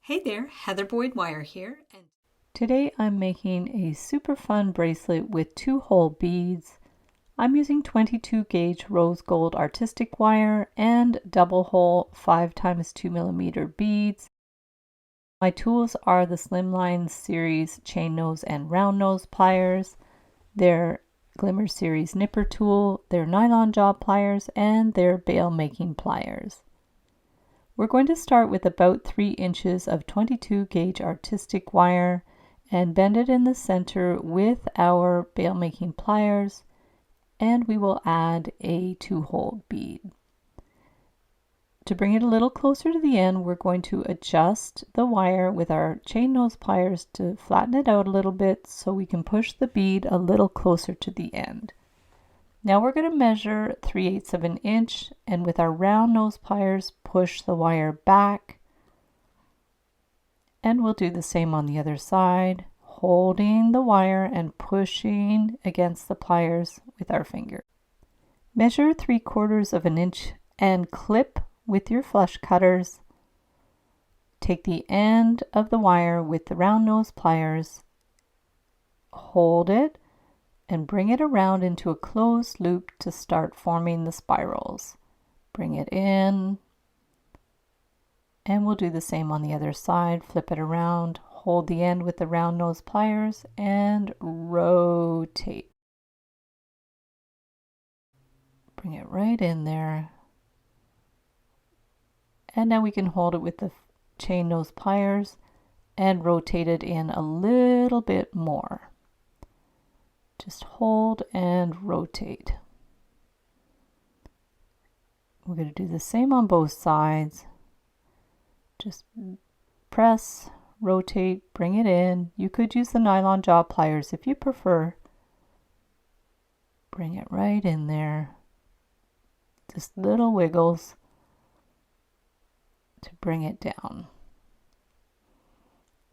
Hey there, Heather Boyd Wire here, and Today I'm making a super fun bracelet with 2-hole beads. I'm using 22 gauge rose gold artistic wire and double hole 5x 2mm beads. My tools are the Slimline series chain nose and round nose pliers, their Glimmer series nipper tool, their nylon jaw pliers, and their bail making pliers. We're going to start with about 3 inches of 22 gauge artistic wire and bend it in the center with our bail making pliers, and we will add a 2-hole bead. To bring it a little closer to the end, we're going to adjust the wire with our chain nose pliers to flatten it out a little bit so we can push the bead a little closer to the end. Now we're going to measure 3/8 of an inch, and with our round nose pliers push the wire back, and we'll do the same on the other side, holding the wire and pushing against the pliers with our finger. Measure 3/4 of an inch and clip with your flush cutters. Take the end of the wire with the round nose pliers, hold it, and bring it around into a closed loop to start forming the spirals. Bring it in, and we'll do the same on the other side. Flip it around, hold the end with the round nose pliers, and rotate. Bring it right in there. And now we can hold it with the chain nose pliers and rotate it in a little bit more. Just hold and rotate. We're going to do the same on both sides. Just press, rotate, bring it in. You could use the nylon jaw pliers if you prefer. Bring it right in there. Just little wiggles to bring it down.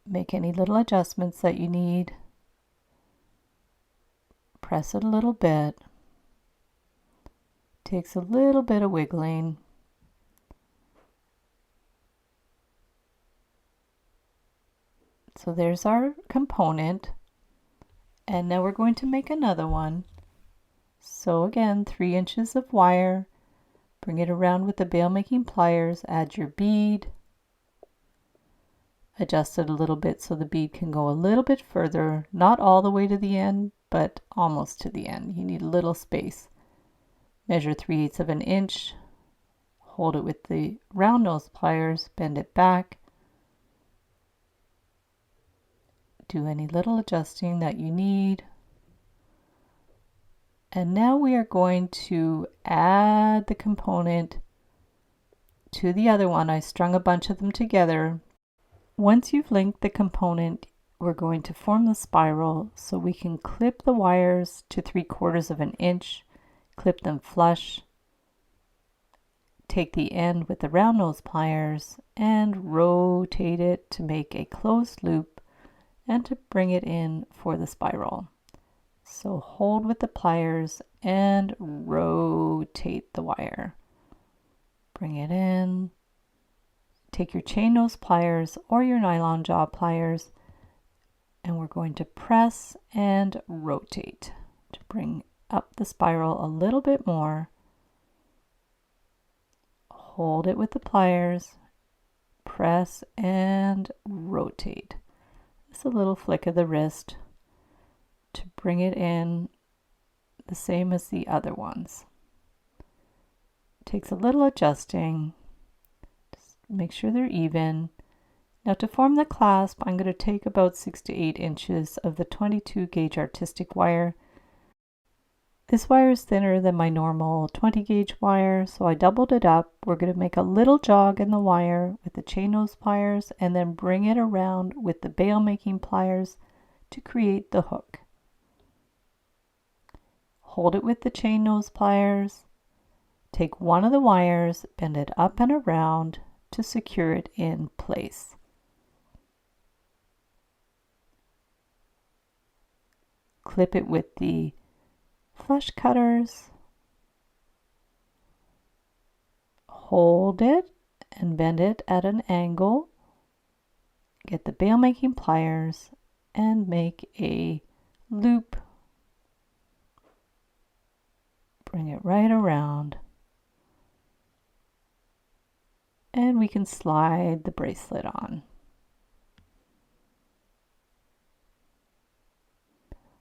Make any little adjustments that you need. Press it a little bit. Takes a little bit of wiggling. So there's our component, and now we're going to make another one. So again, 3 inches of wire, bring it around with the bail making pliers, add your bead, adjust it a little bit so the bead can go a little bit further, not all the way to the end, but almost to the end. You need a little space. Measure 3/8 of an inch, hold it with the round nose pliers, bend it back, do any little adjusting that you need. And now we are going to add the component to the other one. I strung a bunch of them together. Once you've linked the component, we're going to form the spiral, so we can clip the wires to 3/4 of an inch, clip them flush, take the end with the round nose pliers and rotate it to make a closed loop and to bring it in for the spiral. So hold with the pliers and rotate the wire. Bring it in. Take your chain nose pliers or your nylon jaw pliers, and we're going to press and rotate to bring up the spiral a little bit more. Hold it with the pliers, press and rotate. Just a little flick of the wrist to bring it in the same as the other ones. Takes a little adjusting. Just make sure they're even. Now to form the clasp, I'm going to take about 6 to 8 inches of the 22 gauge artistic wire. This wire is thinner than my normal 20 gauge wire, so I doubled it up. We're going to make a little jog in the wire with the chain nose pliers and then bring it around with the bail making pliers to create the hook. Hold it with the chain nose pliers. Take one of the wires, bend it up and around to secure it in place. Clip it with the flush cutters. Hold it and bend it at an angle get the bail making pliers and make a loop. Bring it right around. And we can slide the bracelet on.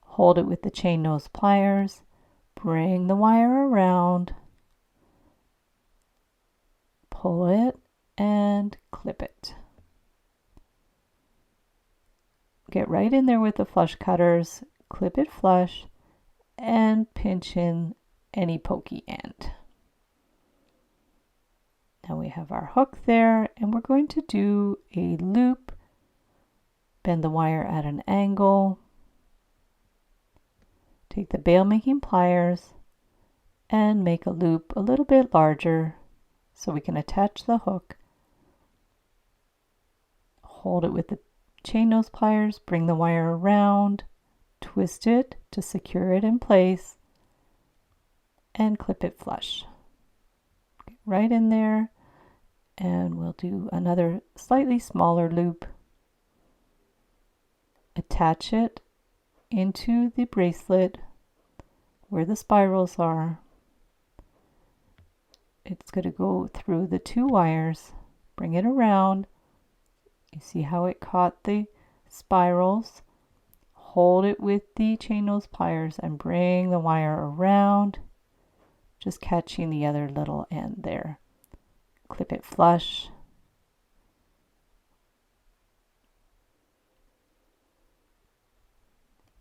Hold it with the chain nose pliers. Bring the wire around. Pull it and clip it. Get right in there with the flush cutters, clip it flush, and pinch in any pokey end. Now we have our hook there, and we're going to do a loop. Bend the wire at an angle. Take the bail making pliers and make a loop a little bit larger so we can attach the hook. Hold it with the chain nose pliers, bring the wire around, twist it to secure it in place, and clip it flush. Get right in there, and we'll do another slightly smaller loop. Attach it into the bracelet where the spirals are. It's going to go through the two wires. Bring it around. You see how it caught the spirals? Hold it with the chain nose pliers and bring the wire around, just catching the other little end there. Clip it flush.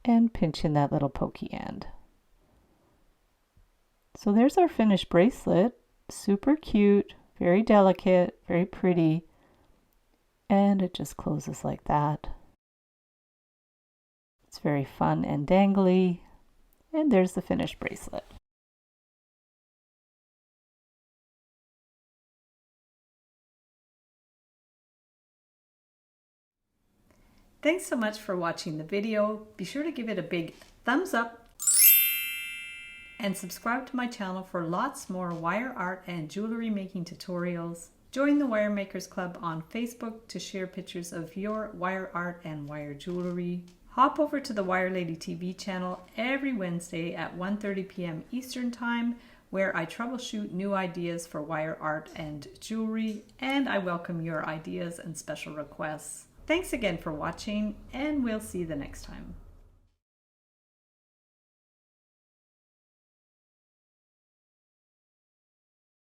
And pinch in that little pokey end. So there's our finished bracelet. Super cute, very delicate, very pretty. And it just closes like that. It's very fun and dangly. And there's the finished bracelet. Thanks so much for watching the video. Be sure to give it a big thumbs up and subscribe to my channel for lots more wire art and jewelry making tutorials. Join the Wire Makers Club on Facebook to share pictures of your wire art and wire jewelry. Hop over to the Wire Lady TV channel every Wednesday at 1:30 p.m. Eastern Time, where I troubleshoot new ideas for wire art and jewelry, and I welcome your ideas and special requests. Thanks again for watching, and we'll see you the next time.